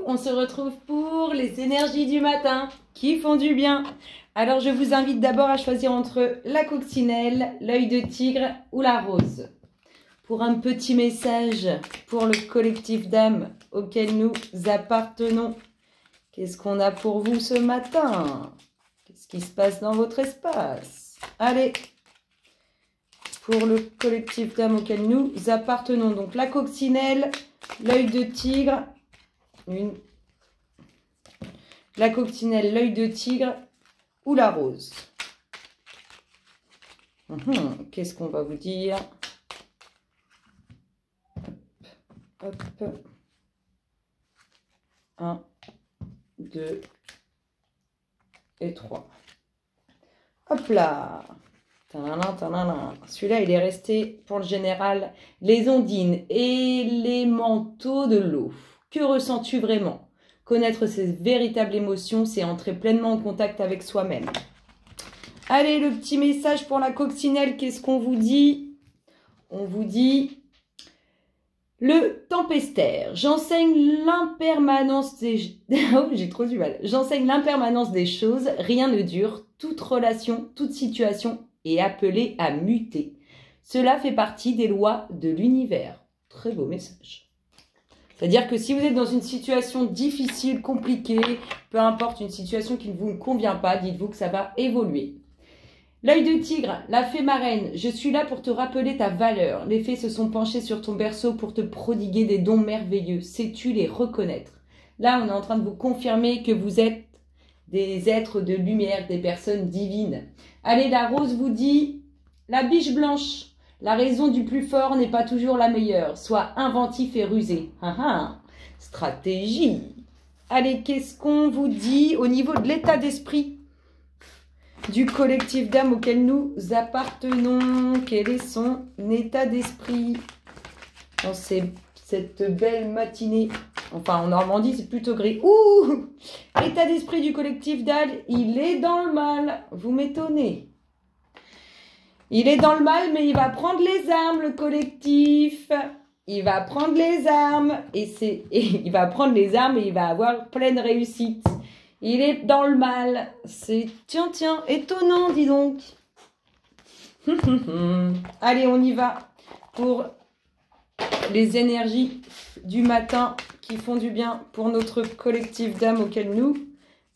on se retrouve pour les énergies du matin qui font du bien. Alors je vous invite d'abord à choisir entre la coccinelle, l'œil de tigre ou la rose. Pour un petit message pour le collectif d'âmes auquel nous appartenons. Qu'est-ce qu'on a pour vous ce matin? Qu'est-ce qui se passe dans votre espace? Allez, pour le collectif d'âmes auquel nous appartenons. Donc la coccinelle, l'œil de tigre, la coccinelle, l'œil de tigre ou la rose. Qu'est-ce qu'on va vous dire? Hop, hop. 1, 2 et 3. Hop là. Celui-là, il est resté pour le général. Les ondines et les manteaux de l'eau. Que ressens-tu vraiment? Connaître ses véritables émotions, c'est entrer pleinement en contact avec soi-même. Allez, le petit message pour la coccinelle, qu'est-ce qu'on vous dit? On vous dit... Le tempestaire, j'enseigne l'impermanence des... Oh, j'ai trop du mal. J'enseigne l'impermanence des choses, rien ne dure, toute relation, toute situation est appelée à muter. Cela fait partie des lois de l'univers. Très beau message. C'est-à-dire que si vous êtes dans une situation difficile, compliquée, peu importe, une situation qui ne vous convient pas, dites-vous que ça va évoluer. L'œil de tigre, la fée marraine, je suis là pour te rappeler ta valeur. Les fées se sont penchées sur ton berceau pour te prodiguer des dons merveilleux. Sais-tu les reconnaître? Là, on est en train de vous confirmer que vous êtes des êtres de lumière, des personnes divines. Allez, la rose vous dit, la biche blanche, la raison du plus fort n'est pas toujours la meilleure. Sois inventif et rusé. Stratégie. Allez, qu'est-ce qu'on vous dit au niveau de l'état d'esprit du collectif d'âmes auquel nous appartenons? Quel est son état d'esprit dans cette belle matinée? Enfin, en Normandie, c'est plutôt gris. Ouh! État d'esprit du collectif d'âmes, il est dans le mal. Vous m'étonnez. Il est dans le mal, mais il va prendre les armes, le collectif. Il va prendre les armes et il va prendre les armes et il va avoir pleine réussite. Il est dans le mal. C'est, tiens, étonnant, dis donc. Allez, on y va pour les énergies du matin qui font du bien pour notre collectif d'âmes auquel nous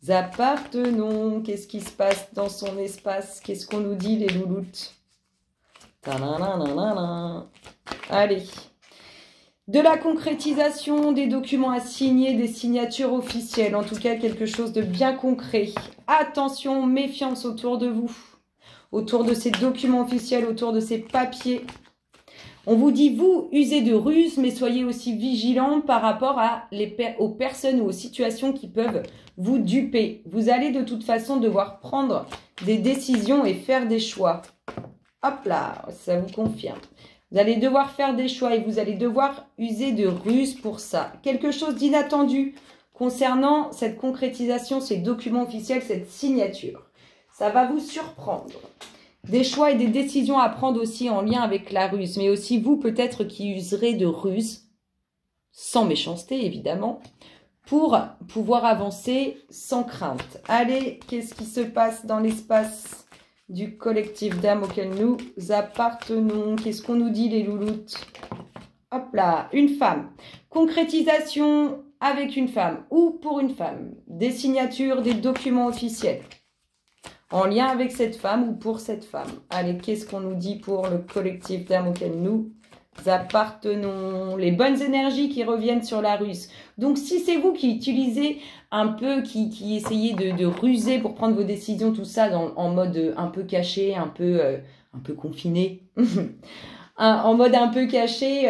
appartenons. Qu'est-ce qui se passe dans son espace? Qu'est-ce qu'on nous dit, les louloutes? Allez. De la concrétisation, des documents à signer, des signatures officielles, en tout cas quelque chose de bien concret. Attention, méfiance autour de vous, autour de ces documents officiels, autour de ces papiers. On vous dit, vous, usez de ruse, mais soyez aussi vigilants par rapport aux personnes ou aux situations qui peuvent vous duper. Vous allez de toute façon devoir prendre des décisions et faire des choix. Hop là, ça vous confirme. Vous allez devoir faire des choix et vous allez devoir user de ruse pour ça. Quelque chose d'inattendu concernant cette concrétisation, ces documents officiels, cette signature. Ça va vous surprendre. Des choix et des décisions à prendre aussi en lien avec la ruse. Mais aussi vous peut-être qui userez de ruse, sans méchanceté évidemment, pour pouvoir avancer sans crainte. Allez, qu'est-ce qui se passe dans l'espace du collectif d'âmes auquel nous appartenons? Qu'est-ce qu'on nous dit, les louloutes? Hop là, une femme. Concrétisation avec une femme ou pour une femme. Des signatures, des documents officiels en lien avec cette femme ou pour cette femme. Allez, qu'est-ce qu'on nous dit pour le collectif d'âmes auquel nous appartenons? Les bonnes énergies qui reviennent sur la ruse. Donc, si c'est vous qui utilisez un peu, qui essayez de ruser pour prendre vos décisions, tout ça en mode un peu caché, un peu confiné, en mode un peu caché,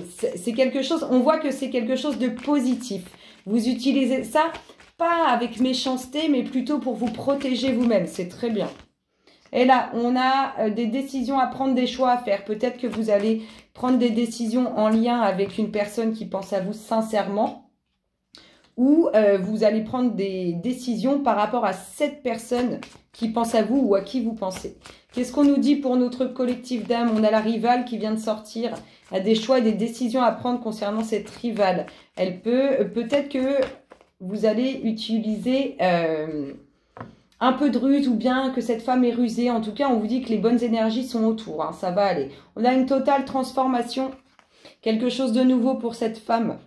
c'est quelque chose, on voit que c'est quelque chose de positif. Vous utilisez ça, pas avec méchanceté, mais plutôt pour vous protéger vous-même. C'est très bien. Et là, on a des décisions à prendre, des choix à faire. Peut-être que vous allez prendre des décisions en lien avec une personne qui pense à vous sincèrement. Ou vous allez prendre des décisions par rapport à cette personne qui pense à vous ou à qui vous pensez. Qu'est-ce qu'on nous dit pour notre collectif d'âmes? On a la rivale qui vient de sortir. a des choix et des décisions à prendre concernant cette rivale. Elle peut-être que vous allez utiliser un peu de ruse ou bien que cette femme est rusée. En tout cas, on vous dit que les bonnes énergies sont autour. Hein, ça va aller. On a une totale transformation. Quelque chose de nouveau pour cette femme.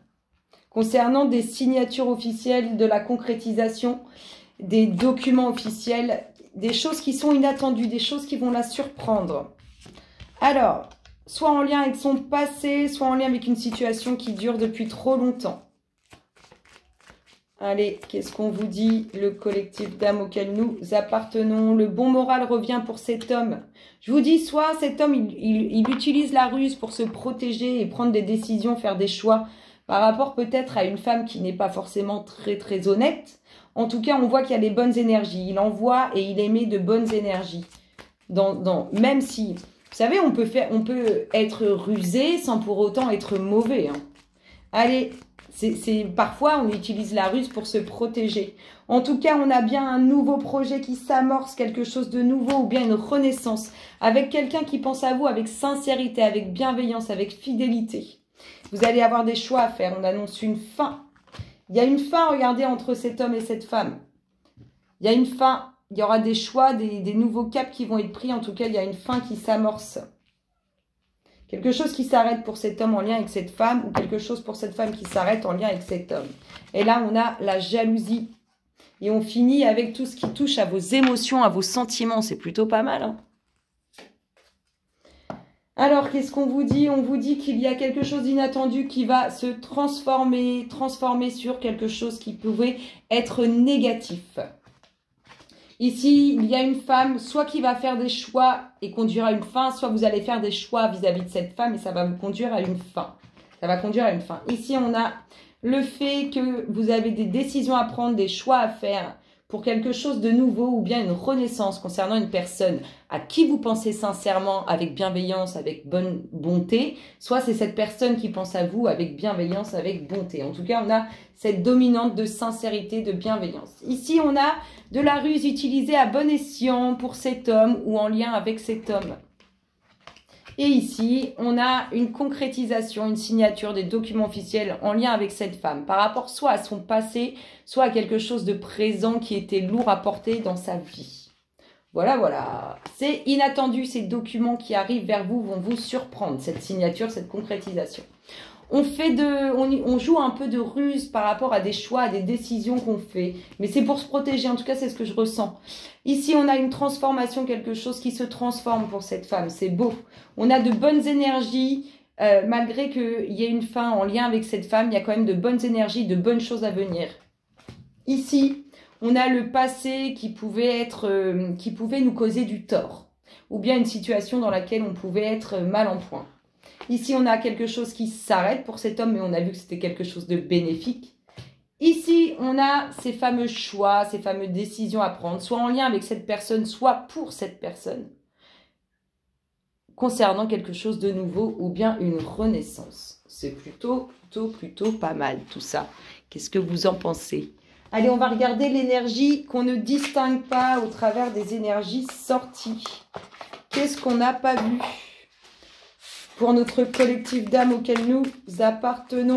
Concernant des signatures officielles, de la concrétisation, des documents officiels, des choses qui sont inattendues, des choses qui vont la surprendre. Alors, soit en lien avec son passé, soit en lien avec une situation qui dure depuis trop longtemps. Allez, qu'est-ce qu'on vous dit? Le collectif d'âmes auquel nous appartenons. Le bon moral revient pour cet homme. Je vous dis, soit cet homme, il utilise la ruse pour se protéger et prendre des décisions, faire des choix par rapport peut-être à une femme qui n'est pas forcément très honnête. En tout cas, on voit qu'il y a des bonnes énergies. Il envoie et il émet de bonnes énergies. Même si, vous savez, on peut être rusé sans pour autant être mauvais. Hein. Allez, parfois, on utilise la ruse pour se protéger. En tout cas, on a bien un nouveau projet qui s'amorce, quelque chose de nouveau ou bien une renaissance. Avec quelqu'un qui pense à vous avec sincérité, avec bienveillance, avec fidélité. Vous allez avoir des choix à faire. On annonce une fin. Il y a une fin, regardez, entre cet homme et cette femme. Il y a une fin. Il y aura des choix, des nouveaux caps qui vont être pris. En tout cas, il y a une fin qui s'amorce. Quelque chose qui s'arrête pour cet homme en lien avec cette femme ou quelque chose pour cette femme qui s'arrête en lien avec cet homme. Et là, on a la jalousie. Et on finit avec tout ce qui touche à vos émotions, à vos sentiments. C'est plutôt pas mal, hein. Alors, qu'est-ce qu'on vous dit? On vous dit qu'il y a quelque chose d'inattendu qui va se transformer sur quelque chose qui pouvait être négatif. Ici, il y a une femme, soit qui va faire des choix et conduire à une fin, soit vous allez faire des choix vis-à-vis de cette femme et ça va vous conduire à une fin. Ça va conduire à une fin. Ici, on a le fait que vous avez des décisions à prendre, des choix à faire pour quelque chose de nouveau ou bien une renaissance concernant une personne à qui vous pensez sincèrement, avec bienveillance, avec bonne bonté, soit c'est cette personne qui pense à vous avec bienveillance, avec bonté. En tout cas, on a cette dominante de sincérité, de bienveillance. Ici, on a de la ruse utilisée à bon escient pour cet homme ou en lien avec cet homme. Et ici, on a une concrétisation, une signature des documents officiels en lien avec cette femme, par rapport soit à son passé, soit à quelque chose de présent qui était lourd à porter dans sa vie. Voilà, voilà. C'est inattendu, ces documents qui arrivent vers vous vont vous surprendre, cette signature, cette concrétisation. On joue un peu de ruse par rapport à des choix, à des décisions qu'on fait. Mais c'est pour se protéger, en tout cas c'est ce que je ressens. Ici on a une transformation, quelque chose qui se transforme pour cette femme, c'est beau. On a de bonnes énergies, malgré qu'il y ait une fin en lien avec cette femme, il y a quand même de bonnes énergies, de bonnes choses à venir. Ici, on a le passé qui pouvait nous causer du tort. Ou bien une situation dans laquelle on pouvait être mal en point. Ici, on a quelque chose qui s'arrête pour cet homme, mais on a vu que c'était quelque chose de bénéfique. Ici, on a ces fameux choix, ces fameuses décisions à prendre, soit en lien avec cette personne, soit pour cette personne, concernant quelque chose de nouveau ou bien une renaissance. C'est plutôt pas mal tout ça. Qu'est-ce que vous en pensez? Allez, on va regarder l'énergie qu'on ne distingue pas au travers des énergies sorties. Qu'est-ce qu'on n'a pas vu pour notre collectif d'âmes auquel nous appartenons?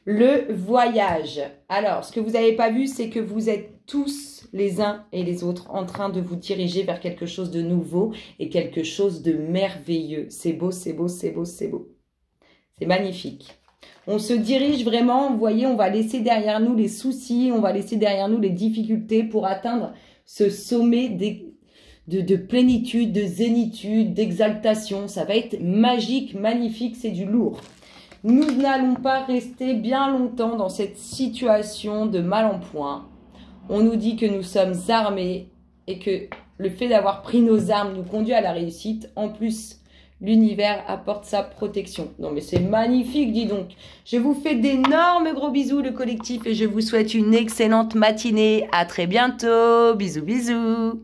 Le voyage. Alors, ce que vous n'avez pas vu, c'est que vous êtes tous les uns et les autres en train de vous diriger vers quelque chose de nouveau et quelque chose de merveilleux. C'est beau, c'est beau, c'est beau, c'est beau. C'est magnifique. On se dirige vraiment, vous voyez, on va laisser derrière nous les soucis, on va laisser derrière nous les difficultés pour atteindre ce sommet de plénitude, de zénitude, d'exaltation. Ça va être magique, magnifique, c'est du lourd. Nous n'allons pas rester bien longtemps dans cette situation de mal en point. On nous dit que nous sommes armés et que le fait d'avoir pris nos armes nous conduit à la réussite. En plus, l'univers apporte sa protection. Non mais c'est magnifique, dis donc. Je vous fais d'énormes gros bisous, le collectif, et je vous souhaite une excellente matinée. À très bientôt. Bisous, bisous.